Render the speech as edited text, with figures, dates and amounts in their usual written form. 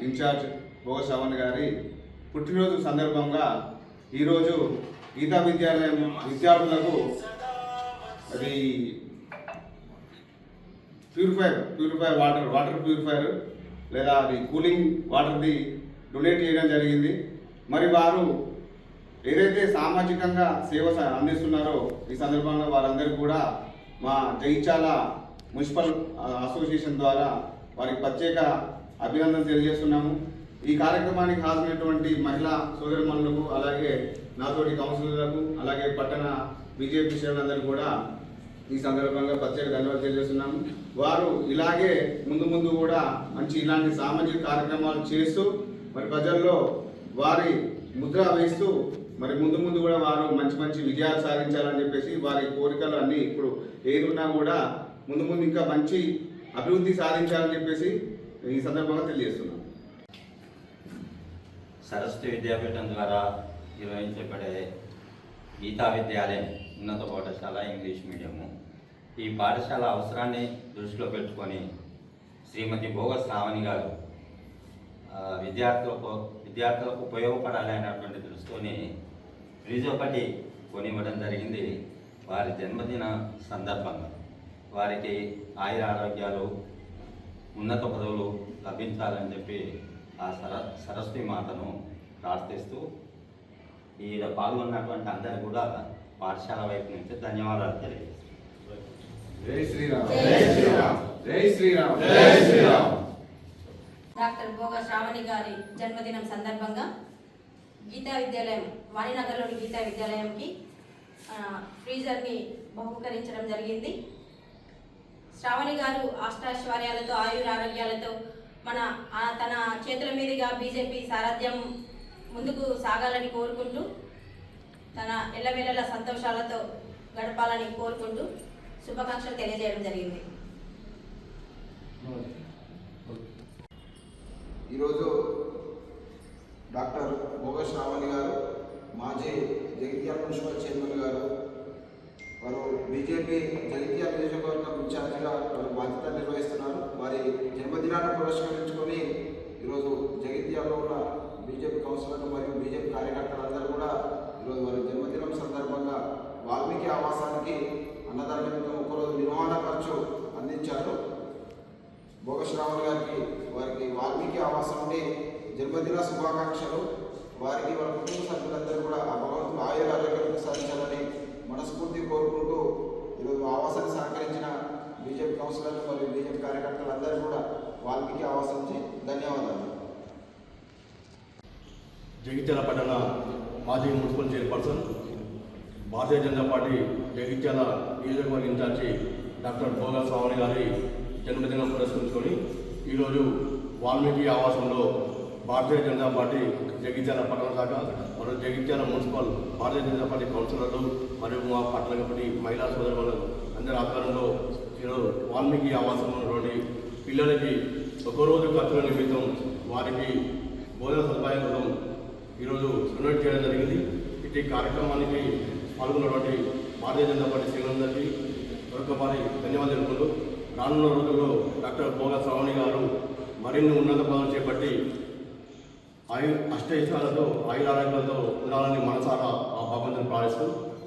Incharge భోగ శ్రవణ్ గారి పుట్టినరోజు సందర్భంగా ఈరోజు గీతా విద్యాలయం విద్యార్థులకు అది ప్యూరిఫైర్ వాటర్ ప్యూరిఫైర్ లేదా అది కూలింగ్ వాటర్ది డొనేట్ చేయడం జరిగింది. మరి వారు ఏదైతే సామాజికంగా సేవ అందిస్తున్నారో ఈ సందర్భంగా వారందరికీ కూడా మా జగిత్యాల మున్సిపల్ అసోసియేషన్ ద్వారా వారికి ప్రత్యేక అభినందన తెలియజేస్తున్నాము. ఈ కార్యక్రమానికి హాజరైనటువంటి మహిళా సోదరిమణులకు, అలాగే నాతోటి కౌన్సిలర్లకు, అలాగే పట్టణ బీజేపీ శ్రేణులందరికీ కూడా ఈ సందర్భంగా ప్రత్యేక ధన్యవాదాలు తెలియజేస్తున్నాము. వారు ఇలాగే ముందు కూడా మంచి ఇలాంటి సామాజిక కార్యక్రమాలు చేస్తూ మరి ప్రజల్లో వారి ముద్ర వేస్తూ మరి ముందు కూడా వారు మంచి విజయాలు సాధించాలని చెప్పేసి వారి కోరికలు అన్నీ ఇప్పుడు ఏదున్నా కూడా ముందు ఇంకా మంచి అభివృద్ధి సాధించాలని చెప్పేసి ఈ సందర్భంగా తెలియజేస్తున్నాం. సరస్వతి విద్యాపీఠం ద్వారా నిర్వహించబడే గీతా విద్యాలయం ఉన్నత పాఠశాల ఇంగ్లీష్ మీడియము. ఈ పాఠశాల అవసరాన్ని దృష్టిలో పెట్టుకొని శ్రీమతి భోగ శ్రావణి గారు విద్యార్థులకు ఉపయోగపడాలి అనేటువంటి దృష్టితోని ఫ్రిడ్జ్ ఒకటి కొనివ్వడం జరిగింది. వారి జన్మదిన సందర్భంగా వారికి ఆయుర ఆరోగ్యాలు, ఉన్నత పదవులు లభించాలని చెప్పి ఆ సరస్వతి మాతను ప్రార్థిస్తూ ఈడ పాల్గొన్నటువంటి అందరికీ కూడా పాఠశాల వైపు నుంచి ధన్యవాదాలు తెలియజేస్తాను. జై శ్రీరామ్, జై శ్రీరామ్, జై శ్రీరామ్, జై శ్రీరామ్. డాక్టర్ భోగ శ్రావణి గారి జన్మదినం సందర్భంగా గీతా విద్యాలయం, వాణినగర్లోని గీతా విద్యాలయంకి ఫ్రీజర్ని బహుకరించడం జరిగింది. శ్రావణి గారు అష్టాశ్వర్యాలతో, ఆయురారోగ్యాలతో తన చేతుల మీదుగా బీజేపీ సారథ్యం ముందుకు సాగాలని కోరుకుంటూ, తన ఎల్లవేళల సంతోషాలతో గడపాలని కోరుకుంటూ శుభాకాంక్షలు తెలియజేయడం జరిగింది. ఈరోజు డాక్టర్ భోగ శ్రావణి గారు, మాజీ జగిత్యాల మున్సిపల్ చైర్మన్ గారు, వారు బీజేపీ జగిత్యాల నియోజకవర్గం ఇన్ఛార్జిగా వారు బాధ్యత నిర్వహిస్తున్నారు. వారి జన్మదినాన్ని పురస్కరించుకొని ఈరోజు జగిత్యాలలో ఉన్న బీజేపీ కౌన్సిలర్లు మరియు బీజేపీ కార్యకర్తలందరూ కూడా ఈరోజు వారి జన్మదినం సందర్భంగా వాల్మీకి ఆవాసానికి అన్నదాన నిమిత్తం ఒకరోజు నిర్వహణ ఖర్చు అందించారు. భోగ శ్రావణి గారికి వారికి వాల్మీకి ఆవాసం నుండి జన్మదిన శుభాకాంక్షలు. వారికి వారి కుటుంబ సభ్యులందరూ కూడా ఆ భగవంతుడు ఆయుర ఆరోగ్యాలను సాధించాలని మనస్ఫూర్తి కోరుకుంటూ ఈరోజు ఆవాసాన్ని సహకరించిన బీజేపీ కౌన్సిలర్లు మరియు బీజేపీ కార్యకర్తలందరూ కూడా వాల్మీకి ఆవాసం నుంచి ధన్యవాదాలు. జగిత్యాల పట్టణ మాజీ municipal chairperson, Bharatiya Janata party Jagtial నియోజకవర్గ ఇన్ఛార్జి డాక్టర్ భోగ శ్రావణి గారి జన్మదినం పురస్కరించుకొని ఈరోజు వాల్మీకి ఆవాసంలో భారతీయ జనతా పార్టీ జగిత్యాల పట్టణ శాఖ మరియు జగిత్యాల మున్సిపల్ భారతీయ జనతా పార్టీ కౌన్సిలర్లు మరియు మా పట్టణ కమిటీ మహిళా సోదరులు అందరి ఆధ్వర్యంలో ఈరోజు వాల్మీకి ఆవాసంలో ఉన్నటువంటి పిల్లలకి ఒకరోజు ఖర్చుల నిమిత్తం వారికి భోజన సదుపాయం కోసం ఈరోజు డొనేట్ చేయడం జరిగింది. ఇటు కార్యక్రమానికి పాల్గొన్నటువంటి భారతీయ జనతా పార్టీ శ్రేణులందరికీ మరొకసారి ధన్యవాదాలు తెలుపుకుంటూ రానున్న రోజుల్లో డాక్టర్ భోగ శ్రావణి గారు మరిన్ని ఉన్నత పదవులు చేపట్టి అష్టైశ్వర్యాలతో, ఆయురారోగ్యాలతో ఉండాలని మనసారా ఆ భగవంతుని ప్రార్థిస్తూ